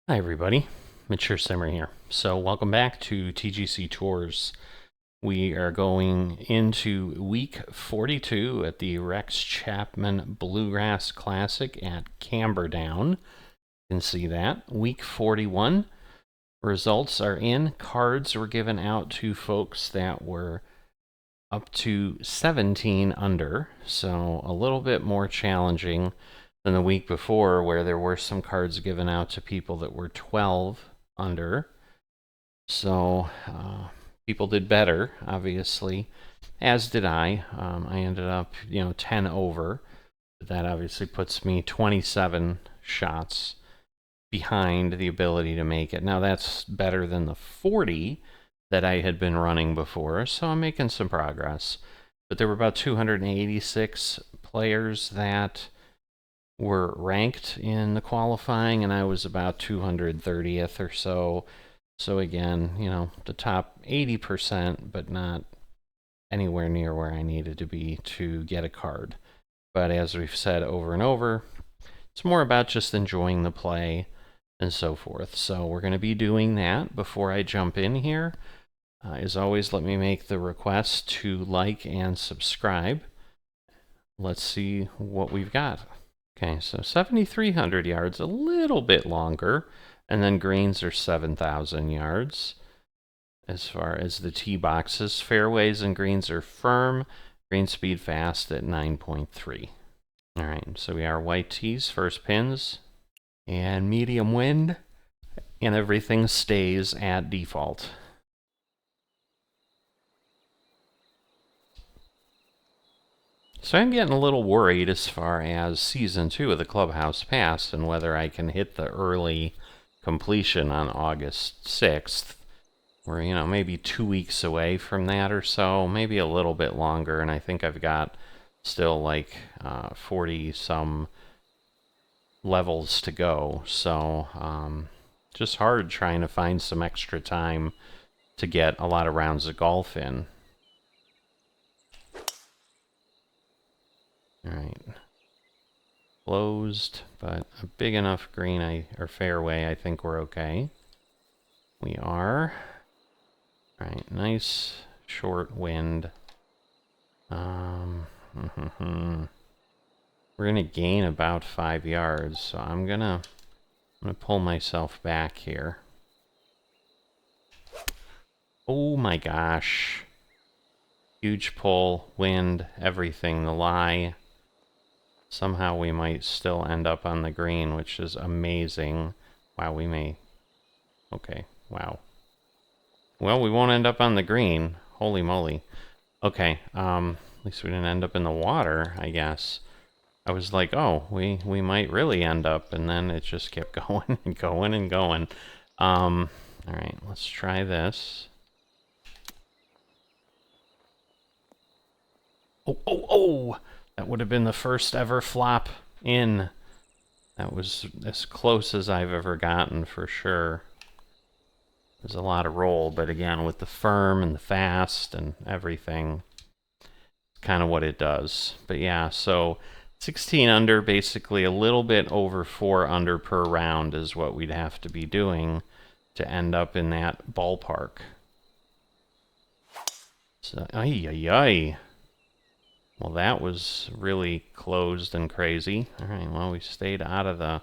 Hi everybody, Mature Simmer here. So welcome back to TGC Tours. We are going into week 42 at the Rex Chapman Bluegrass Classic at Camberdown. You can see that. Week 41, results are in. Cards were given out to folks that were up to 17 under, so a little bit more challenging than the week before, where there were some cards given out to people that were 12 under. So people did better, obviously, as did I. I ended up, 10 over. That obviously puts me 27 shots behind the ability to make it. Now that's better than the 40 that I had been running before, so I'm making some progress. But there were about 286 players that were ranked in the qualifying, and I was about 230th or so. So again, the top 80%, but not anywhere near where I needed to be to get a card. But as we've said over and over, it's more about just enjoying the play and so forth. So we're going to be doing that. Before I jump in here, as always, let me make the request to like and subscribe. Let's see what we've got. Okay, so 7,300 yards, a little bit longer, and then greens are 7,000 yards. As far as the tee boxes, fairways and greens are firm, green speed fast at 9.3. All right, so we are white tees, first pins, and medium wind, and everything stays at default. So I'm getting a little worried as far as Season 2 of the Clubhouse Pass and whether I can hit the early completion on August 6th. We're, maybe 2 weeks away from that or so, maybe a little bit longer, and I think I've got still like 40-some levels to go. So just hard trying to find some extra time to get a lot of rounds of golf in. All right. Closed, but a big enough green or fairway, I think we're okay. We are. All right, nice short wind. We're gonna gain about 5 yards, so I'm gonna pull myself back here. Oh my gosh. Huge pull, wind, everything, the lie. Somehow we might still end up on the green, which is amazing. Wow, we may. Okay, wow. Well, we won't end up on the green. Holy moly. Okay, at least we didn't end up in the water, I guess. I was like, oh, we might really end up, and then it just kept going and going and going. All right, let's try this. Oh! That would have been the first ever flop in. That was as close as I've ever gotten for sure. There's a lot of roll, but again, with the firm and the fast and everything, it's kind of what it does. But yeah, so 16 under, basically a little bit over 4 under per round is what we'd have to be doing to end up in that ballpark. So, ay. Well, that was really closed and crazy. All right, well, we stayed out of the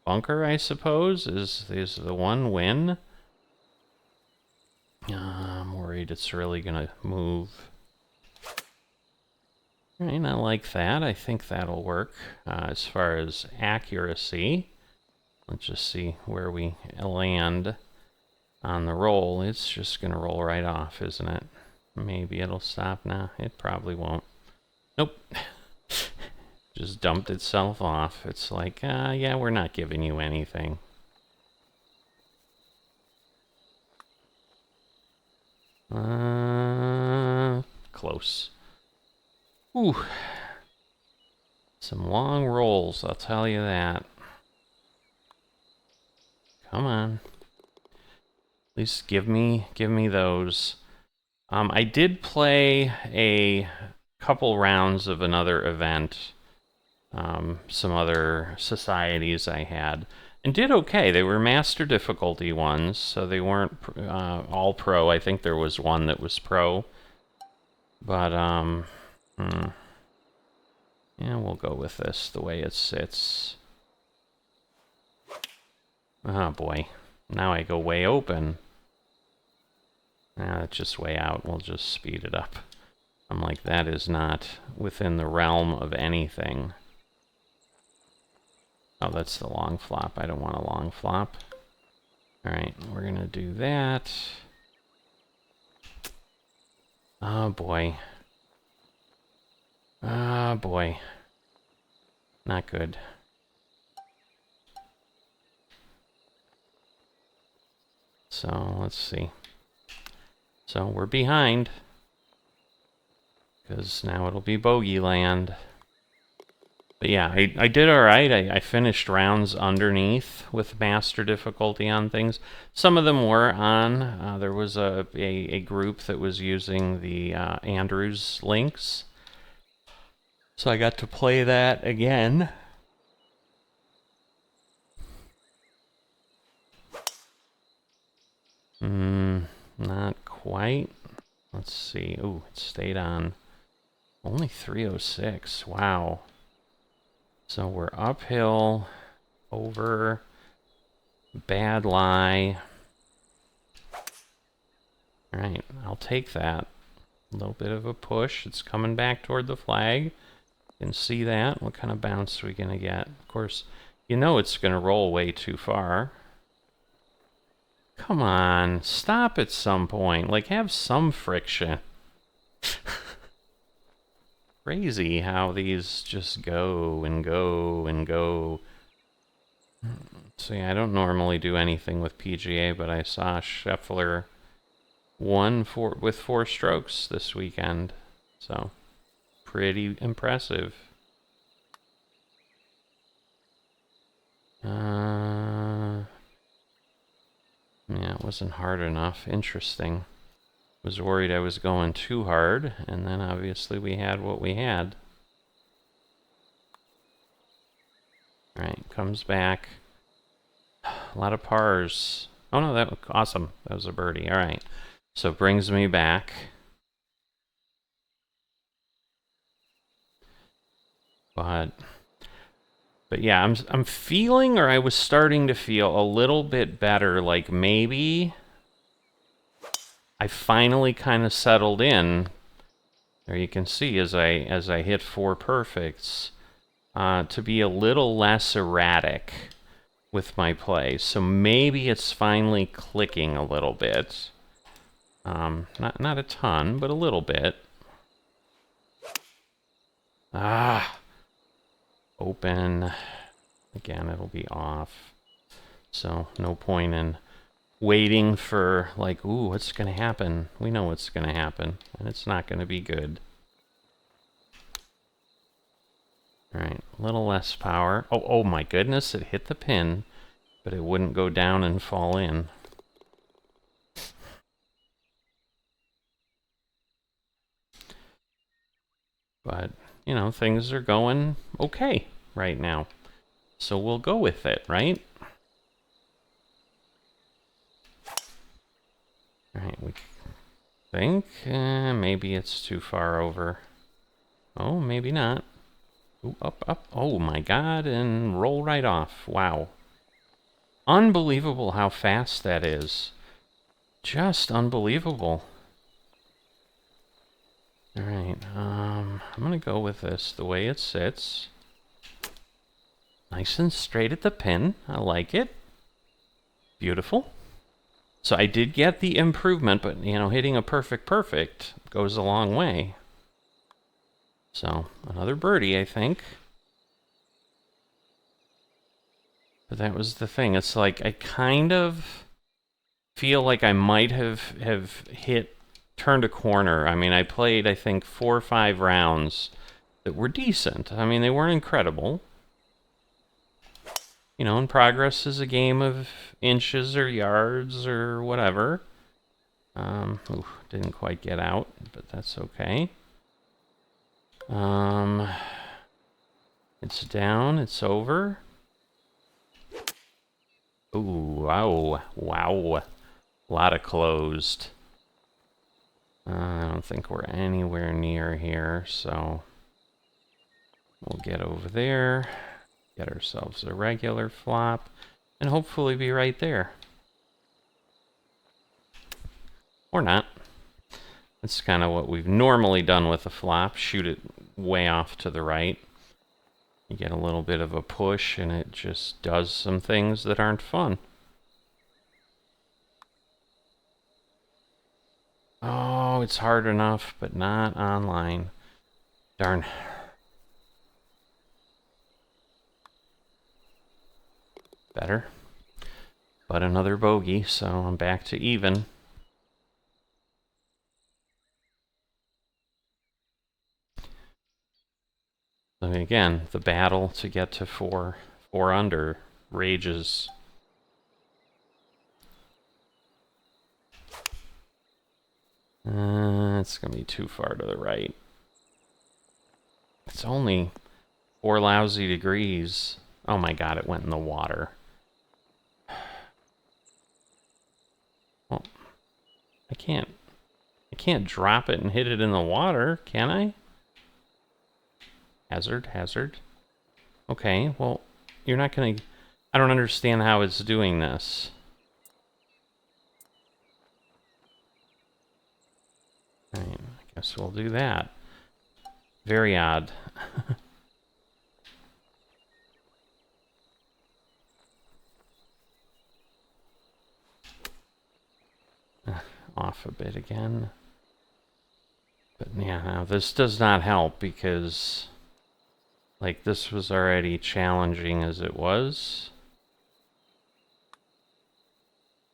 bunker, I suppose, is the one win. I'm worried it's really going to move. All right, I like that. I think that'll work. As far as accuracy, let's just see where we land on the roll. It's just going to roll right off, isn't it? Maybe it'll stop now. It probably won't. Nope. Just dumped itself off. It's like, yeah, we're not giving you anything. Close. Ooh. Some long rolls, I'll tell you that. Come on. At least give me those. I did play a couple rounds of another event, some other societies I had, and did okay. They were master difficulty ones, so they weren't all pro. I think there was one that was pro. But, yeah, we'll go with this the way it sits. Oh boy, now I go way open. That's just way out. We'll just speed it up. I'm like, that is not within the realm of anything. Oh, that's the long flop. I don't want a long flop. Alright, we're gonna do that. Oh boy. Oh boy. Not good. So, let's see. So, we're behind. Because now it'll be bogey land. But yeah, I did alright. I finished rounds underneath with master difficulty on things. Some of them were on. There was a group that was using the Andrews links. So I got to play that again. Not quite. Let's see. Ooh, it stayed on. Only 306. Wow. So we're uphill, over, bad lie. Alright, I'll take that. A little bit of a push. It's coming back toward the flag. You can see that. What kind of bounce are we going to get? Of course, you know it's going to roll way too far. Come on, stop at some point. Like, have some friction. Crazy how these just go and go and go. So yeah, I don't normally do anything with PGA, but I saw Scheffler won with 4 strokes this weekend. So, pretty impressive. Yeah, it wasn't hard enough. Interesting. Was worried I was going too hard, and then obviously we had what we had. Alright, comes back. A lot of pars. Oh no, that was awesome. That was a birdie. Alright, so brings me back. But yeah, I'm feeling, or I was starting to feel a little bit better, like maybe I finally kind of settled in. There you can see as I hit 4 perfects, to be a little less erratic with my play. So maybe it's finally clicking a little bit. Not a ton, but a little bit. Open. Again, it'll be off. So no point in waiting for, like, ooh, what's going to happen? We know what's going to happen, and it's not going to be good. Alright, a little less power. Oh my goodness, it hit the pin, but it wouldn't go down and fall in. But, you know, things are going okay right now. So we'll go with it, right? Alright, we think maybe it's too far over. Oh, maybe not. Ooh, up. Oh my god, and roll right off. Wow. Unbelievable how fast that is. Just unbelievable. Alright, I'm gonna go with this the way it sits. Nice and straight at the pin. I like it. Beautiful. So I did get the improvement, but, you know, hitting a perfect goes a long way. So, another birdie, I think. But that was the thing. It's like, I kind of feel like I might have turned a corner. I mean, I played, I think, 4 or 5 rounds that were decent. I mean, they weren't incredible. You know, and progress is a game of inches or yards or whatever. Ooh, didn't quite get out, but that's okay. It's down, it's over. Ooh, wow, wow. A lot of closed. I don't think we're anywhere near here, so we'll get over there, get ourselves a regular flop, and hopefully be right there. Or not. That's kind of what we've normally done with a flop. Shoot it way off to the right. You get a little bit of a push, and it just does some things that aren't fun. Oh, it's hard enough, but not online. Darn. Better. But another bogey, so I'm back to even. So again, the battle to get to four under rages. It's gonna be too far to the right. It's only 4 lousy degrees. Oh my god, it went in the water. Well, I can't drop it and hit it in the water, can I? Hazard, hazard. Okay, well, you're not gonna... I don't understand how it's doing this. Alright, I guess we'll do that. Very odd. Off a bit again. But yeah, now this does not help because, like, this was already challenging as it was.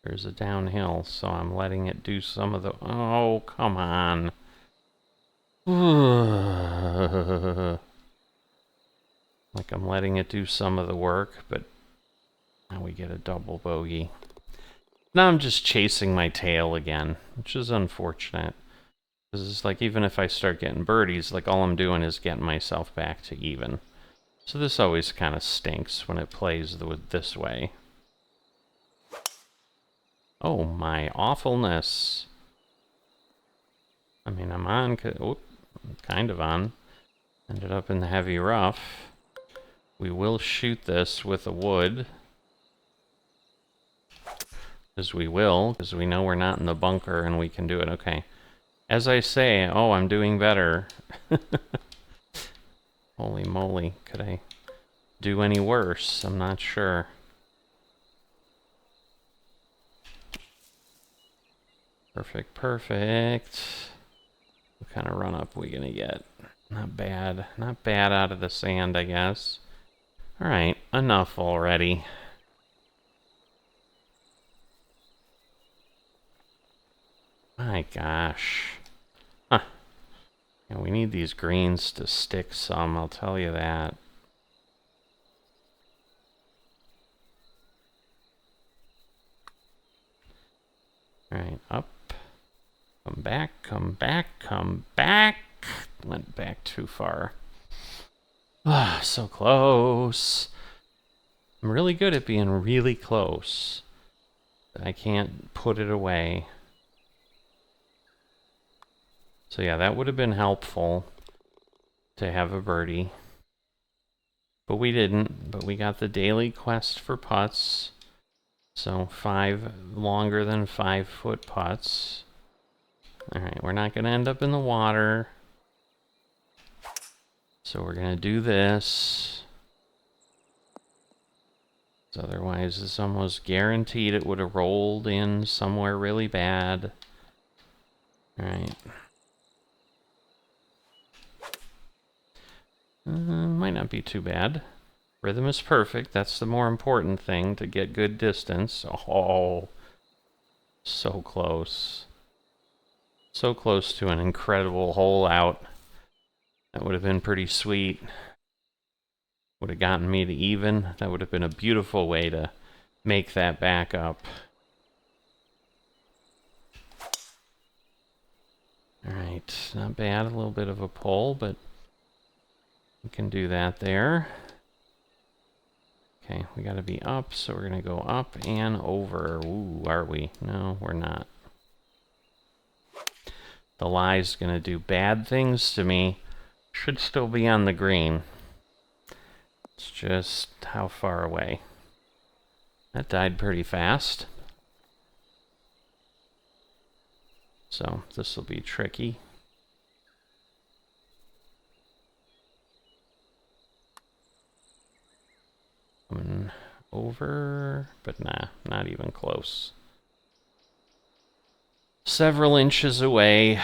There's a downhill, so I'm letting it do some of the... Oh, come on. Like, I'm letting it do some of the work, but now we get a double bogey. Now I'm just chasing my tail again, which is unfortunate. Because it's like, even if I start getting birdies, like, all I'm doing is getting myself back to even. So this always kind of stinks when it plays this way. Oh, my awfulness. I mean, I'm on, kind of on. Ended up in the heavy rough. We will shoot this with a wood. Because we will, because we know we're not in the bunker and we can do it. Okay. As I say, oh, I'm doing better. Holy moly, could I do any worse? I'm not sure. Perfect, perfect. What kind of run up we gonna get? Not bad. Not bad out of the sand, I guess. Alright, enough already. My gosh. Huh. Yeah, we need these greens to stick some, I'll tell you that. Alright, up. Come back, come back, come back. Went back too far. Ah, so close. I'm really good at being really close. But I can't put it away. So yeah, that would have been helpful to have a birdie. But we didn't. But we got the daily quest for putts. So 5 longer than 5-foot putts. Alright, we're not going to end up in the water. So we're going to do this. Otherwise, it's almost guaranteed it would have rolled in somewhere really bad. Alright. Might not be too bad. Rhythm is perfect. That's the more important thing, to get good distance. Oh, so close. So close to an incredible hole out. That would have been pretty sweet. Would have gotten me to even. That would have been a beautiful way to make that back up. Alright, not bad. A little bit of a pull, but we can do that there. Okay, we gotta be up, so we're gonna go up and over. Ooh, are we? No, we're not. The lie's gonna do bad things to me. Should still be on the green. It's just how far away. That died pretty fast. So this will be tricky. Coming over, but nah, not even close. Several inches away.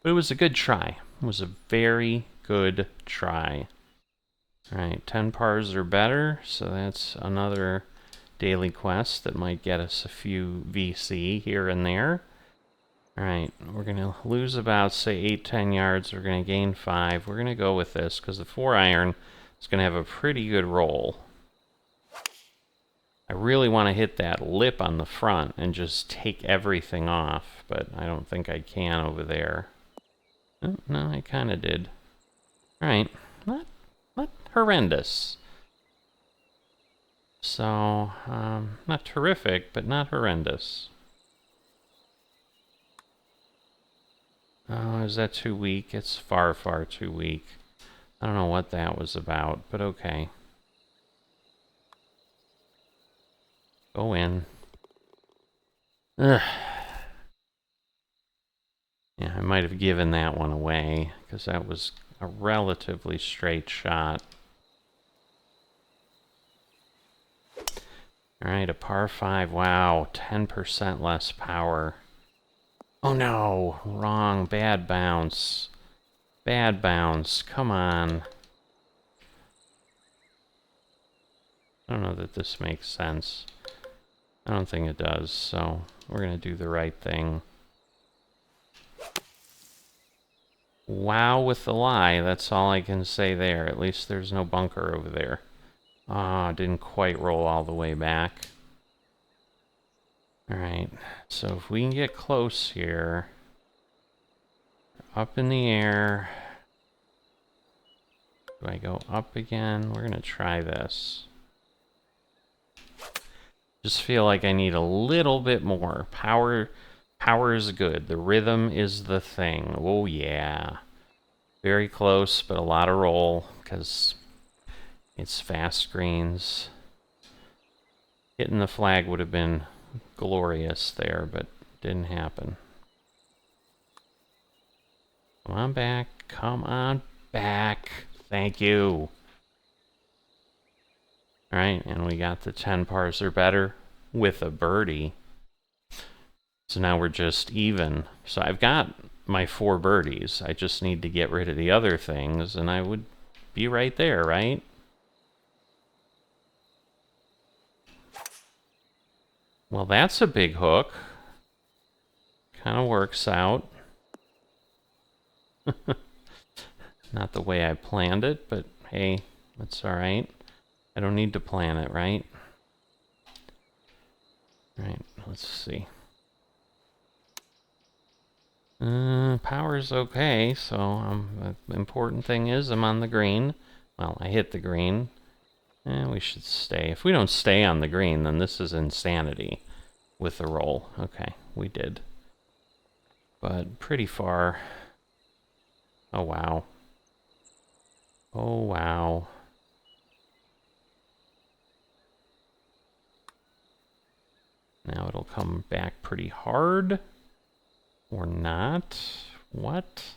But it was a good try. It was a very good try. Alright, 10 pars or better, so that's another daily quest that might get us a few VC here and there. Alright, we're going to lose about, say, 8-10 yards. We're going to gain 5. We're going to go with this, because the 4 iron is going to have a pretty good roll. I really want to hit that lip on the front and just take everything off, but I don't think I can over there. Oh, no, I kind of did. Alright, not horrendous. So, not terrific, but not horrendous. Oh, is that too weak? It's far, far too weak. I don't know what that was about, but okay. Go in. Ugh. Yeah, I might have given that one away, because that was a relatively straight shot. Alright, a par 5. Wow, 10% less power. Oh no, wrong. Bad bounce. Bad bounce. Come on. I don't know that this makes sense. I don't think it does, so we're going to do the right thing. Wow with the lie, that's all I can say there. At least there's no bunker over there. Ah, didn't quite roll all the way back. Alright, so if we can get close here. Up in the air. Do I go up again? We're going to try this. Just feel like I need a little bit more. Power is good. The rhythm is the thing. Oh, yeah. Very close, but a lot of roll, because it's fast greens. Hitting the flag would have been glorious there, but didn't happen. Come on back. Come on back. Thank you. Alright, and we got the 10 pars or better with a birdie. So now we're just even. So I've got my 4 birdies. I just need to get rid of the other things, and I would be right there, right? Well, that's a big hook. Kind of works out. Not the way I planned it, but hey, that's alright. I don't need to plan it, right? Alright, let's see. Power's okay, so the important thing is I'm on the green. Well, I hit the green. We should stay. If we don't stay on the green, then this is insanity with the roll. Okay, we did. But pretty far. Oh, wow. Oh, wow. Now it'll come back pretty hard. Or not. What?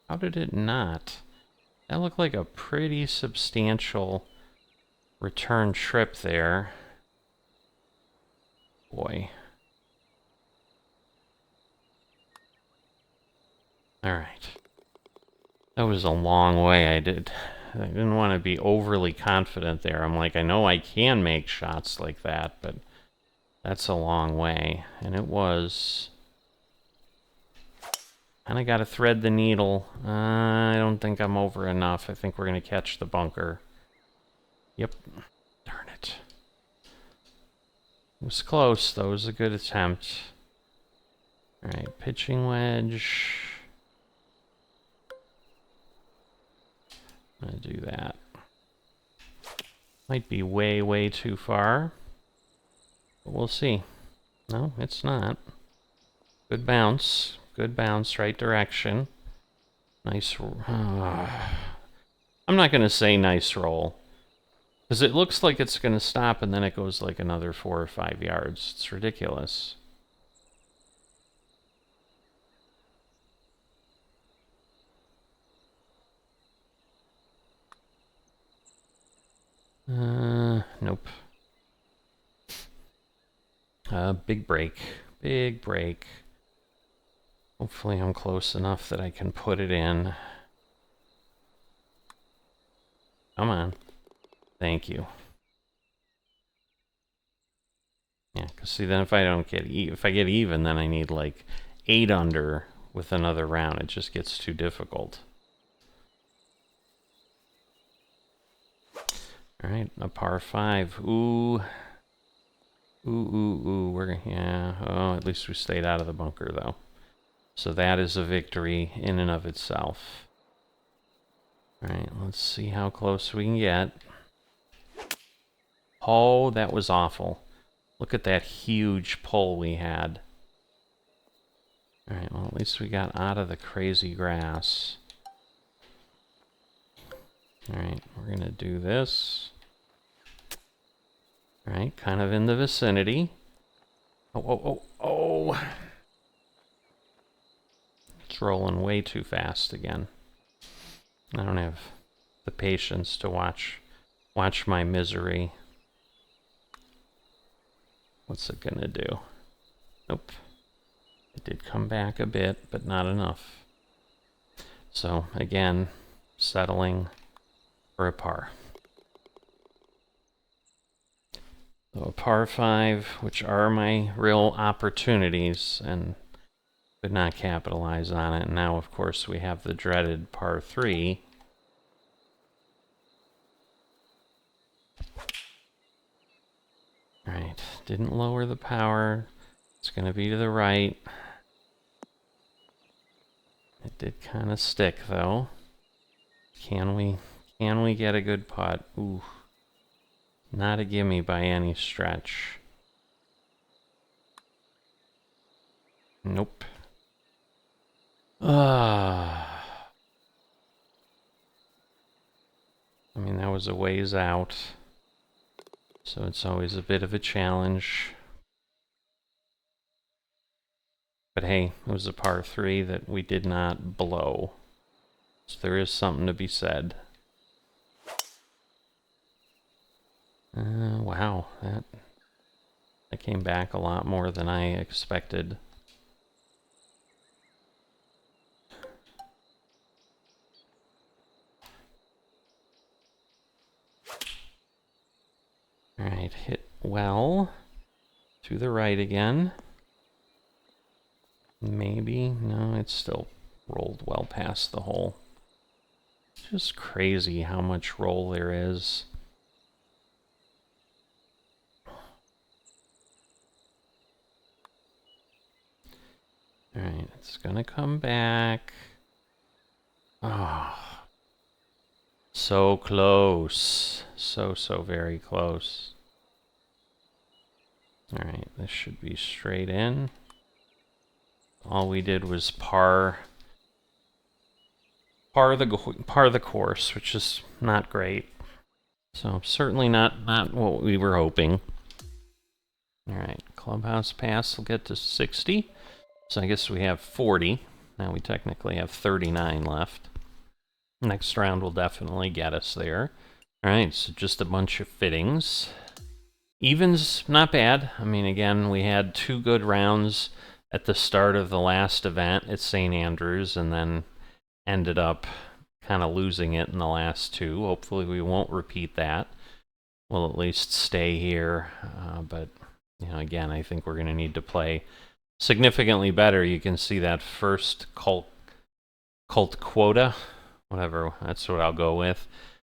How did it not? That looked like a pretty substantial return trip there. Boy. Alright. That was a long way. I didn't want to be overly confident there. I'm like, I know I can make shots like that, but that's a long way. And it was. And I gotta thread the needle. I don't think I'm over enough. I think we're gonna catch the bunker. Yep. Darn it. It was close, though. It was a good attempt. Alright, pitching wedge. I'm gonna do that. Might be way, way too far. But we'll see. No, it's not. Good bounce. Good bounce, right direction. Nice. I'm not going to say nice roll. Because it looks like it's going to stop and then it goes like another 4 or 5 yards. It's ridiculous. Nope. Big break. Big break. Hopefully I'm close enough that I can put it in. Come on. Thank you. Yeah, because see, then if I don't get if I get even, then I need like 8 under with another round. It just gets too difficult. All right, a par 5. Ooh. Ooh. Yeah. Oh, at least we stayed out of the bunker, though. So that is a victory in and of itself. All right, let's see how close we can get. Oh, that was awful. Look at that huge pull we had. All right, well, at least we got out of the crazy grass. All right, we're going to do this. All right, kind of in the vicinity. Oh. It's rolling way too fast again. I don't have the patience to watch my misery. What's it gonna do? Nope. It did come back a bit, but not enough. So, again, settling for a par. So a par 5, which are my real opportunities, and could not capitalize on it. And now, of course, we have the dreaded par 3. Alright, didn't lower the power. It's going to be to the right. It did kind of stick, though. Can we get a good putt? Ooh. Not a gimme by any stretch. Nope. I mean, that was a ways out. So it's always a bit of a challenge. But hey, it was a par 3 that we did not blow. So there is something to be said. Wow, that came back a lot more than I expected. Alright, hit well. To the right again. Maybe. No, it's still rolled well past the hole. Just crazy how much roll there is. Alright, it's gonna come back. Oh. So close. So very close. Alright, this should be straight in. All we did was par the course, which is not great. So certainly not what we were hoping. Alright, clubhouse pass will get to 60. So I guess we have 40. Now we technically have 39 left. Next round will definitely get us there. Alright, so just a bunch of fittings. Evens, not bad. I mean, again, we had 2 good rounds at the start of the last event at St. Andrews, and then ended up kind of losing it in the last 2. Hopefully we won't repeat that. We'll at least stay here. But, you know, again, I think we're going to need to play significantly better. You can see that first cult quota, whatever, that's what I'll go with.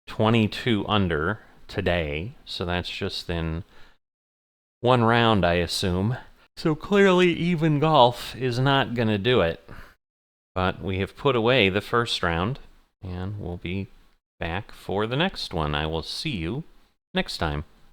22 under today, so that's just in 1 round, I assume. So clearly even golf is not going to do it. But we have put away the first round, and we'll be back for the next one. I will see you next time.